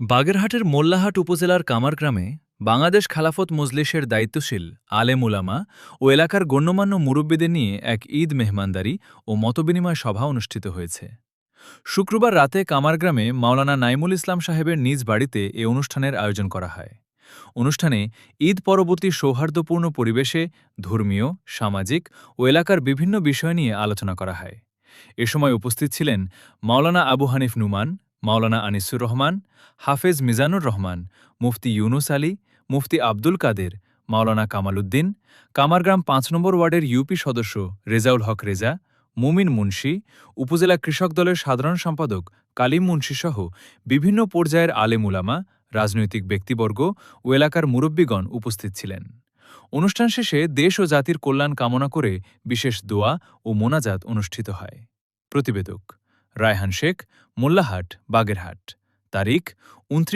বাগেরহাটের মোল্লাহাট উপজেলার কামার গ্রামে বাংলাদেশ খেলাফত মজলিসের দায়িত্বশীল আলেম উলামা ও এলাকার গণ্যমান্য মুরব্বীদের নিয়ে এক ঈদ মেহমানদারি ও মতবিনিময় সভা অনুষ্ঠিত হয়েছে। শুক্রবার রাতে কামার গ্রামে মাওলানা নাইমুল ইসলাম সাহেবের নিজ বাড়িতে এ অনুষ্ঠানের আয়োজন করা হয়। অনুষ্ঠানে ঈদ পরবর্তী সৌহার্দ্যপূর্ণ পরিবেশে ধর্মীয়, সামাজিক ও এলাকার বিভিন্ন বিষয় নিয়ে আলোচনা করা হয়। এ সময় উপস্থিত ছিলেন মাওলানা আবু হানিফ নুমান, মাওলানা আনিসুর রহমান, হাফেজ মিজানুর রহমান, মুফতি ইউনুস আলী, মুফতি আব্দুল কাদের, মাওলানা কামাল উদ্দিন, কামারগ্রাম ৫ নম্বর ওয়ার্ডের ইউপি সদস্য রেজাউল হক রেজা, মুমিন মুন্সি, উপজেলা কৃষক দলের সাধারণ সম্পাদক কালিম মুন্সিসহ বিভিন্ন পর্যায়ের আলেম উলামা, রাজনৈতিক ব্যক্তিবর্গ ও এলাকার মুরব্বীগণ উপস্থিত ছিলেন। অনুষ্ঠান শেষে দেশ ও জাতির কল্যাণ কামনা করে বিশেষ দোয়া ও মোনাজাত অনুষ্ঠিত হয়। প্রতিবেদক রায়হান শেখ, মোল্লাহাট, বাগেরহাট। তারিখ ২৯